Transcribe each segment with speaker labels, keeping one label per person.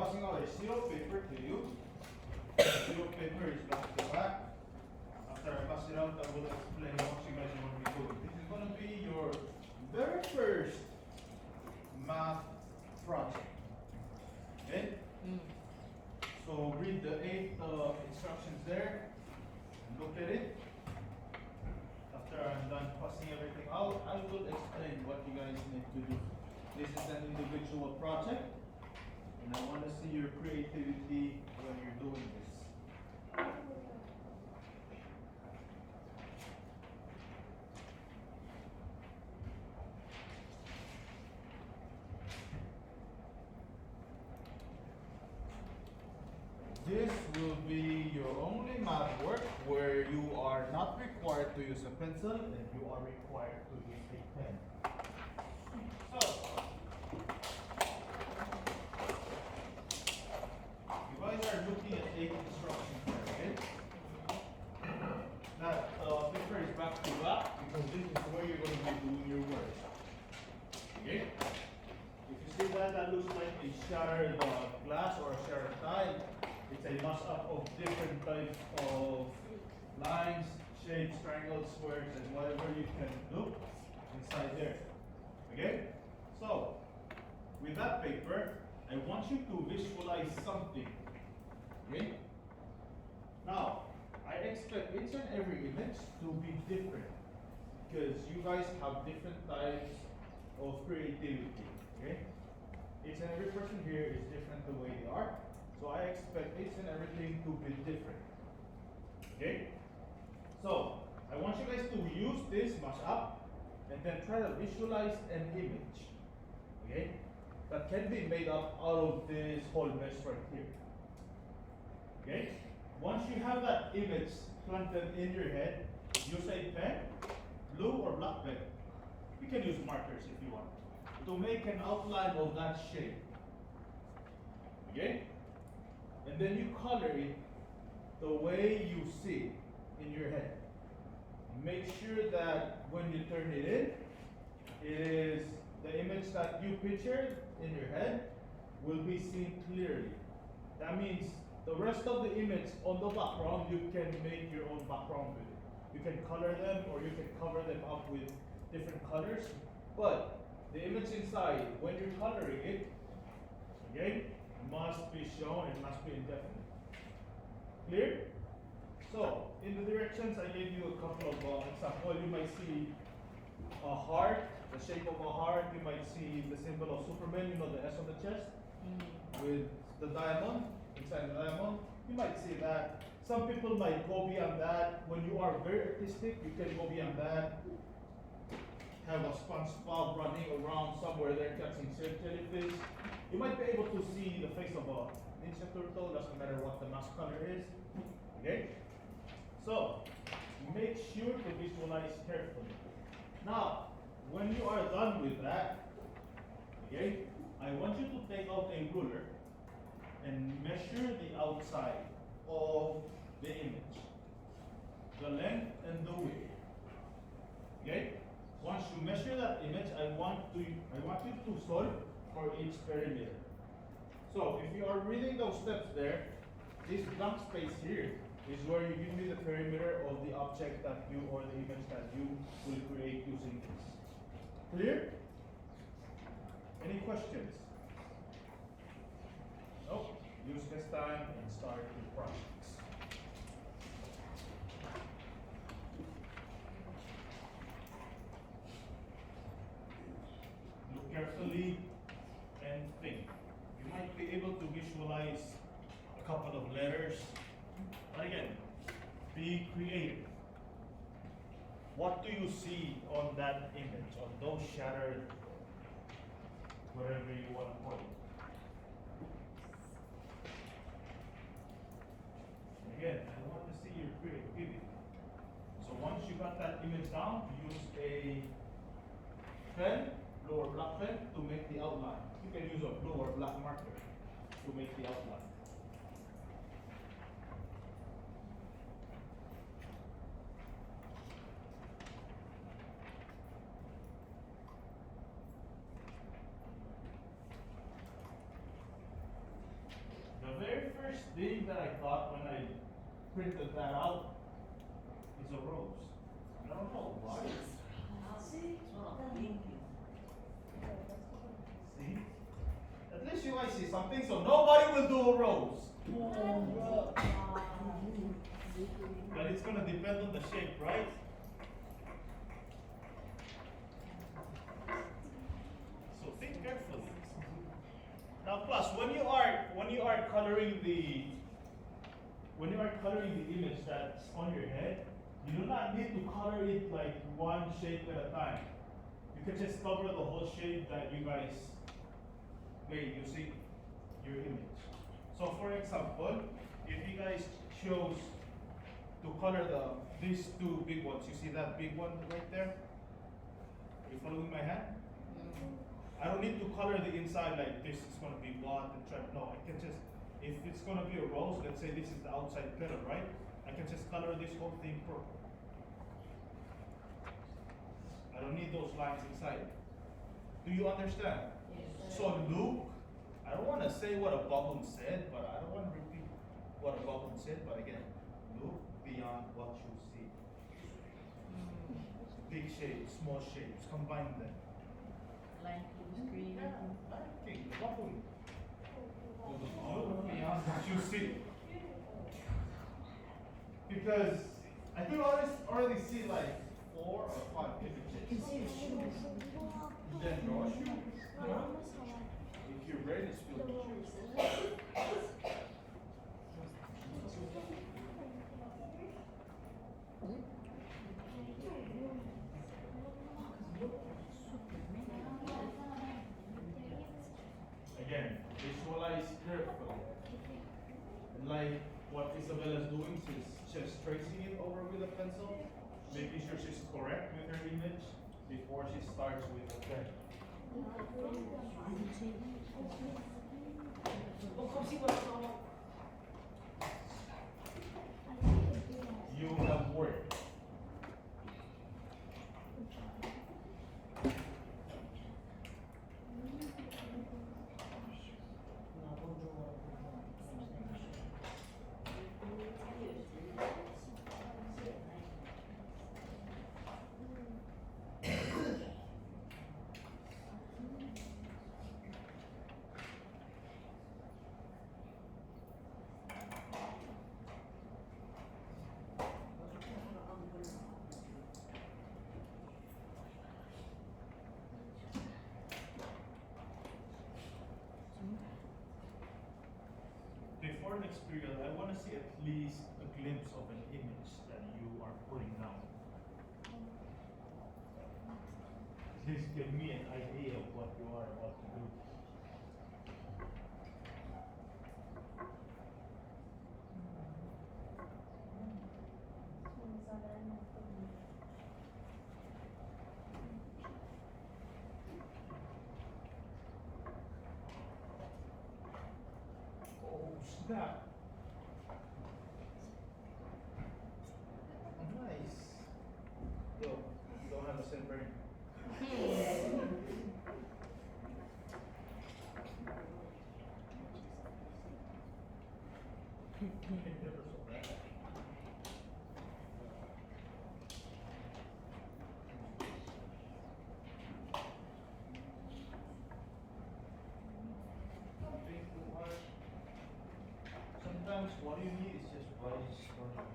Speaker 1: passing out a zero paper to you. The zero paper is back to back. After I pass it out, I will explain what you guys want to be doing. This is going to be your very first math project. Okay? So read the 8 instructions there and look at it. After I'm done passing everything out, I will explain what you guys need to do. This is an individual project, and I want to see your creativity when you're doing this. This will be your only math work where you are not required to use a pencil and you are required to use a pen. So, you guys are looking at 8 instructions here, okay? That paper is back to back because this is where you're going to be doing your work. Okay? If you see that, that looks like a shattered glass or a shattered tile. It's a mash-up of different types of lines, shapes, triangles, squares, and whatever you can do inside there. Okay? So, with that paper, I want you to visualize something. Okay? Now, I expect each and every image to be different because you guys have different types of creativity. Okay? Each and every person here is different the way they are. So I expect each and everything to be different. Okay? So I want you guys to use this mashup and then try to visualize an image. Okay? That can be made up out of this whole mess right here. Okay? Once you have that image planted in your head, use a pen, blue or black pen. You can use markers if you want to make an outline of that shape. Okay? And then you color it the way you see it in your head. Make sure that when you turn it in, it is the image that you pictured in your head will be seen clearly. That means the rest of the image on the background, you can make your own background with it. You can color them or you can cover them up with different colors. But the image inside, when you're coloring it, okay, must be shown, it must be indefinite. Clear? So, in the directions, I gave you a couple of examples. You might see a heart, the shape of a heart. You might see the symbol of Superman, you know, the S on the chest, with the diamond, inside the diamond. You might see that. Some people might go beyond that. When you are very artistic, you can go beyond that. Have a SpongeBob running around somewhere there catching jellyfish. You might be able to see the face of a Ninja Turtle, doesn't matter what the mask color is. Okay? So, make sure to visualize carefully. Now, when you are done with that, okay, I want you to take out a ruler and measure the outside of the image. The length and the width. Okay? Once you measure that image, I want you to solve for each perimeter. So if you are reading those steps there, this blank space here is where you give me the perimeter of the object that you or the image that you will create using this. Clear? Any questions? No? Use this time and start your projects. Look carefully and think. You might be able to visualize a couple of letters, but again, be creative. What do you see on that image, on those shattered, whatever you want to call it? Again, I want to see your creativity. So once you got that image down, use a pen, blue or black pen, to make the outline. You can use a blue or black marker to make the outline. The very first thing that I thought when I printed that out is a rose. I don't know why. See? At least you guys see something, so nobody will do a rose. But it's gonna depend on the shape, right? So think carefully. Now plus when you are coloring the image that's on your head, you do not need to color it like one shape at a time. You can just cover the whole shape that you guys made using your image. So for example, if you guys chose to color these two big ones, you see that big one right there? Are you following my hand? I don't need to color the inside like this is gonna be black and try. No, I can just, if it's gonna be a rose, let's say this is the outside petal, right? I can just color this whole thing purple. I don't need those lines inside. Do you understand? Yes. So Luke, I don't want to say what a bubble said, but I don't want to repeat what a bubble said, but again, look beyond what you see. Big shapes, small shapes, combine them.
Speaker 2: Like green.
Speaker 1: Yeah, lighting, bubble. Look beyond what you see. Because I think I already see like 4 or 5 images.
Speaker 2: You can see the shoes.
Speaker 1: Then draw a shoe. If you're ready to spill the shoes. Again, visualize carefully. And like what Isabella's doing, she's just tracing it over with a pencil, making sure she's correct with her image before she starts with the pen. You have work. Before next period, I want to see at least a glimpse of an image that you are putting down. This give me an idea of what you are about to do. Oh, snap. Nice. Yo, you don't have a same brain. Never saw that. Sometimes what you need is just wise learning.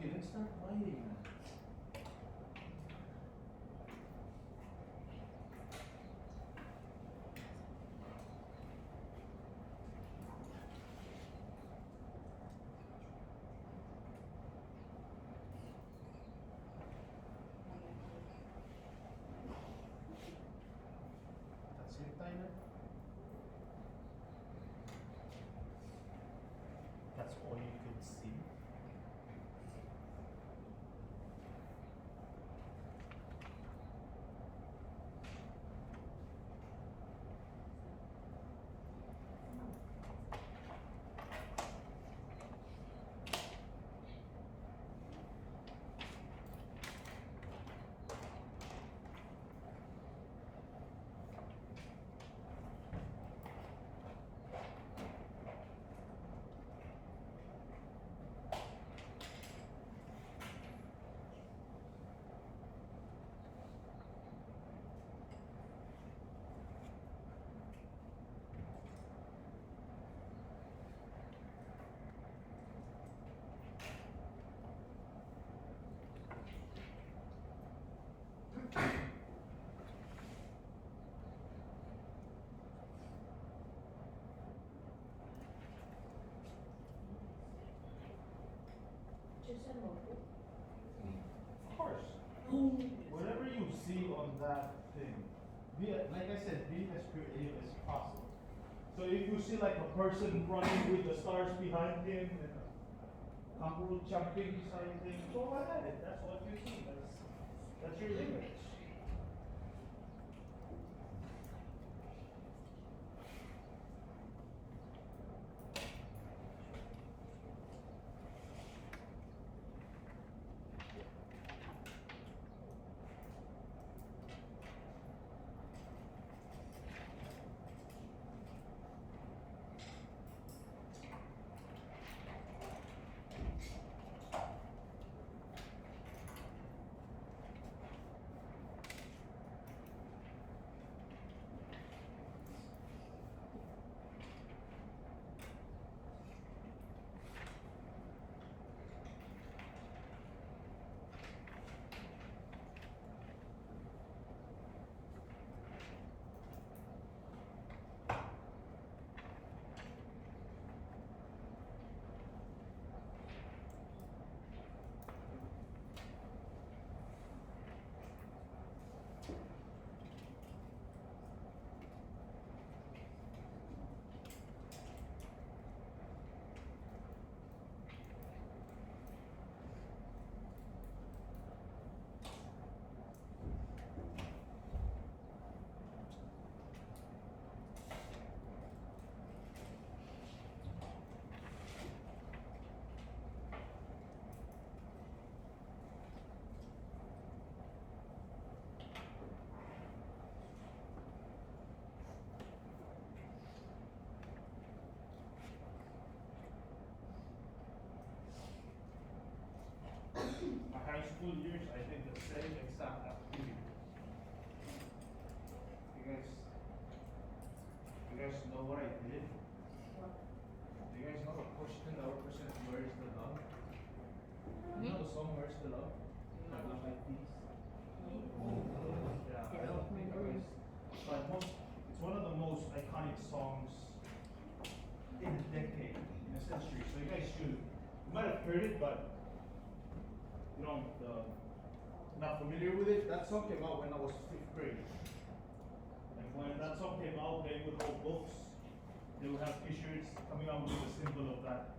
Speaker 1: didn't start biting. That's it, Tyler? That's all you could see.
Speaker 2: Just a notebook.
Speaker 1: Of course. Whatever you see on that thing, like I said, be as creative as possible. So if you see like a person running with the stars behind him and a kangaroo jumping beside him, go ahead. That's what you see. That's your image. My high school years, I did the same exact activity. You guys know what I did? Do you guys know the question that represents where is the love? You know the song Where's the Love? I love my peace. Yeah, I don't think I was. But it's one of the most iconic songs in a decade, in a century. So you guys should, you might have heard it, but you don't, not familiar with it. That song came out when I was 5th grade. And when that song came out, they would hold books. They would have t-shirts coming out with the symbol of that,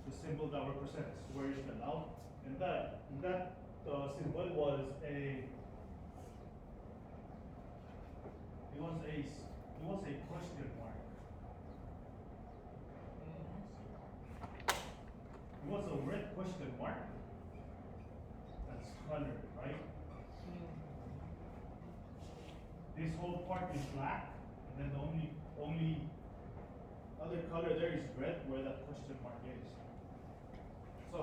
Speaker 1: the symbol that represents where is the love. And that symbol was a question mark. It was a red question mark. That's color, right? This whole part is black, and then the only other color there is red, where that question mark is. So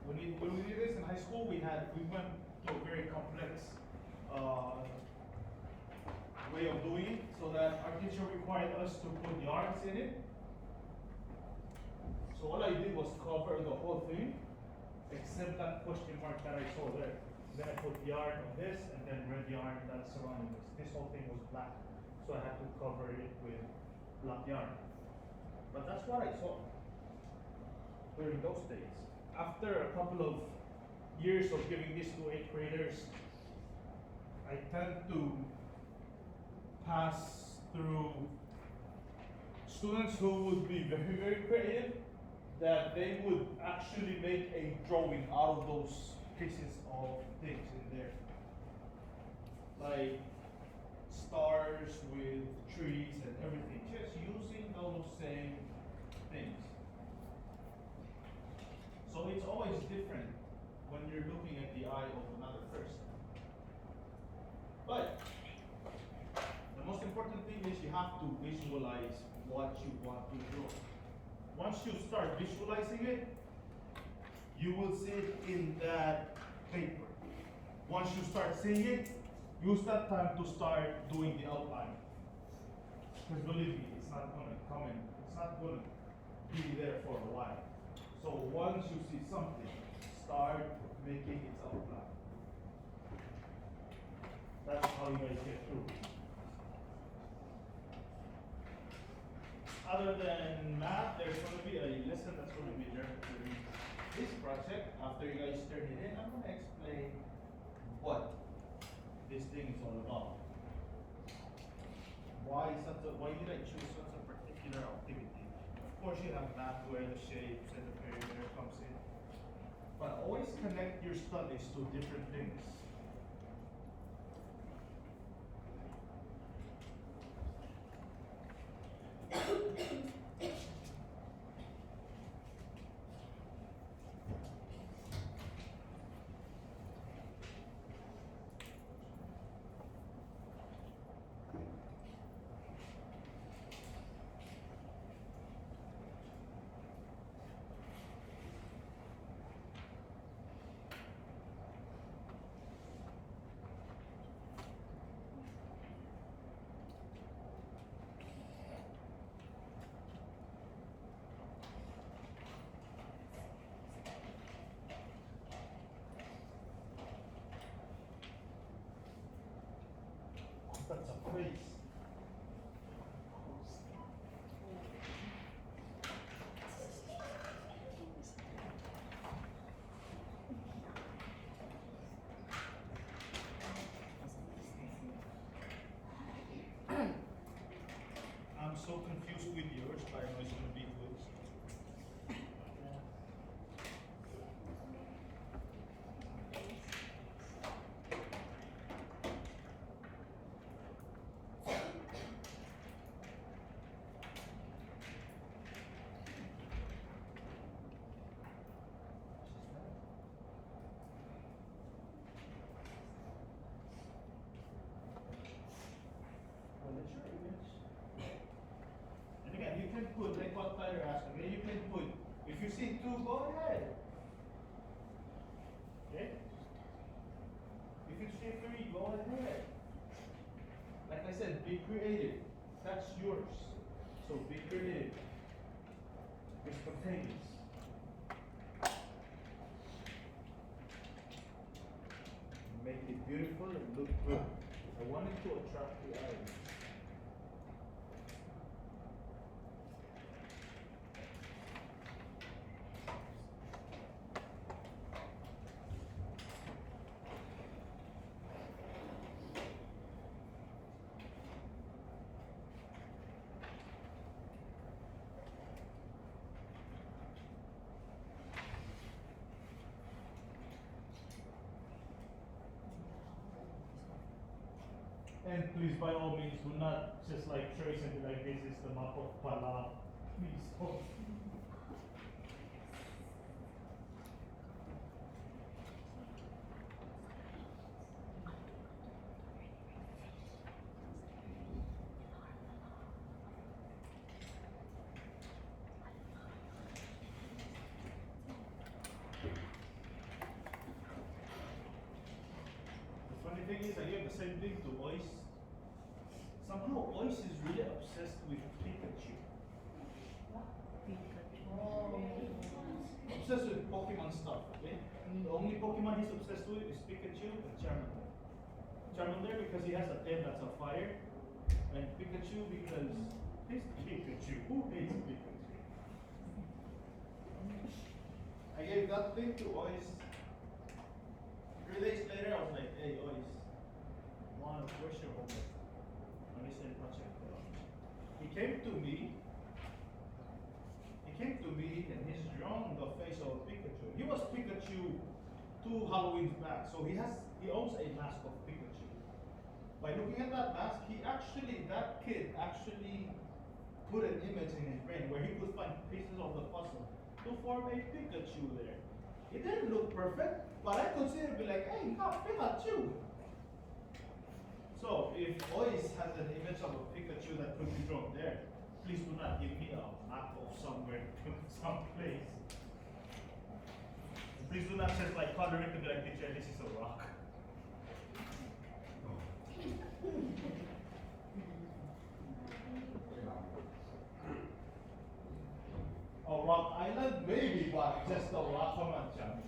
Speaker 1: when we did this in high school, we went to a very complex way of doing it, so that our teacher required us to put yarns in it. So all I did was cover the whole thing, except that question mark that I saw there. Then I put yarn on this, and then red yarn that's surrounding this. This whole thing was black, so I had to cover it with black yarn. But that's what I saw during those days. After a couple of years of giving this to 8th graders, I tend to pass through students who would be very, very creative, that they would actually make a drawing out of those pieces of things in there. Like stars with trees and everything, just using those same things. So it's always different when you're looking at the eye of another person. But the most important thing is you have to visualize what you want to draw. Once you start visualizing it, you will see it in that paper. Once you start seeing it, use that time to start doing the outline. Because believe me, it's not gonna come in, it's not gonna be there for a while. So once you see something, start making its outline. That's how you guys get through. Other than math, there's going to be a lesson that's going to be there during this project. After you guys turn it in, I'm going to explain what this thing is all about. Why did I choose such a particular activity? Of course, you have math where the shapes and the perimeter comes in. But always connect your studies to different things. That's a phrase. I'm so confused with yours, but I know it's going to be good. Well, it's your image. And again, you can put, like what Tyler asked, okay, you can put, if you see 2, go ahead. Okay? If you see 3, go ahead. Like I said, be creative. That's yours. So be creative. Be spontaneous. Make it beautiful and look good. I want it to attract the eyes. And please, by all means, do not just like trace it like this is the map of Pala. Please don't. The funny thing is, I gave the same thing to Ois. Somehow, Ois is really obsessed with Pikachu.
Speaker 2: Oh.
Speaker 1: obsessed with Pokemon stuff, okay? And the only Pokemon he's obsessed with is Pikachu and Charmander. Charmander because he has a tail that's a fire, and Pikachu because he's Pikachu. Who hates Pikachu? I gave that thing to Ois. 3 days later, I was like, hey, Ois, where's your homework? And he said, project. He came to me and he's drawn the face of Pikachu. He was Pikachu 2 Halloweens back, so he owns a mask of Pikachu. By looking at that mask, that kid actually put an image in his brain where he could find pieces of the puzzle to form a Pikachu there. It didn't look perfect, but I consider it be like, hey, you got Pikachu. So if Ois has an image of a Pikachu that could be drawn there, please do not give me a map of somewhere, someplace. Please do not just like color it to be like, teacher, this is a rock. A rock island? Maybe, but just a rock, come on, Chami.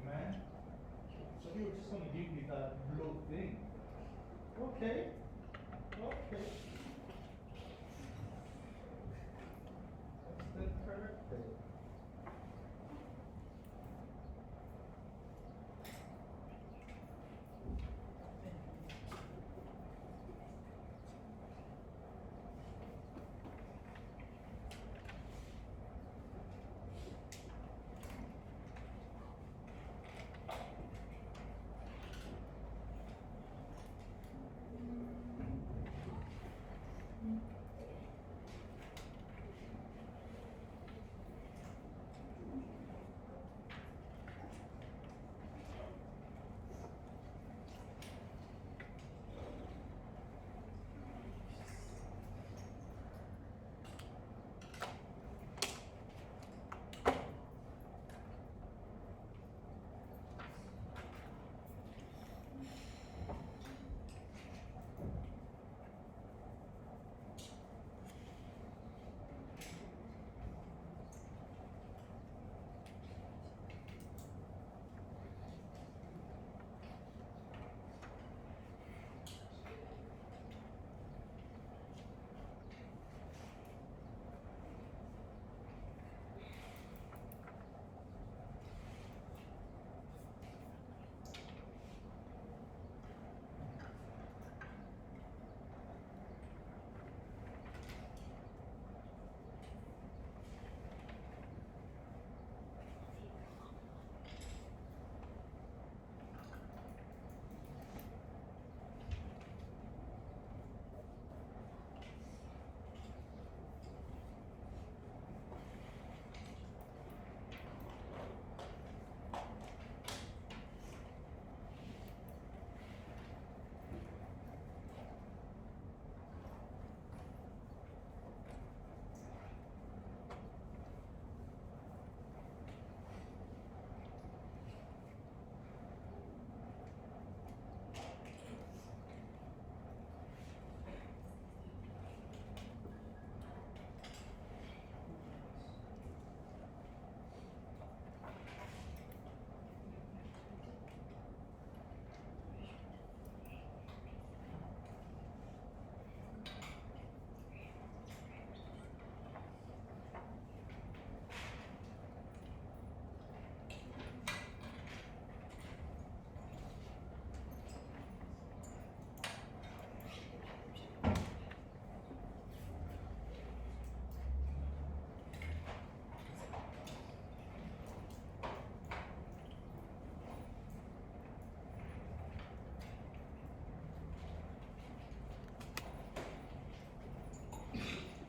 Speaker 1: Man. So you were just gonna give me that blue thing. Okay.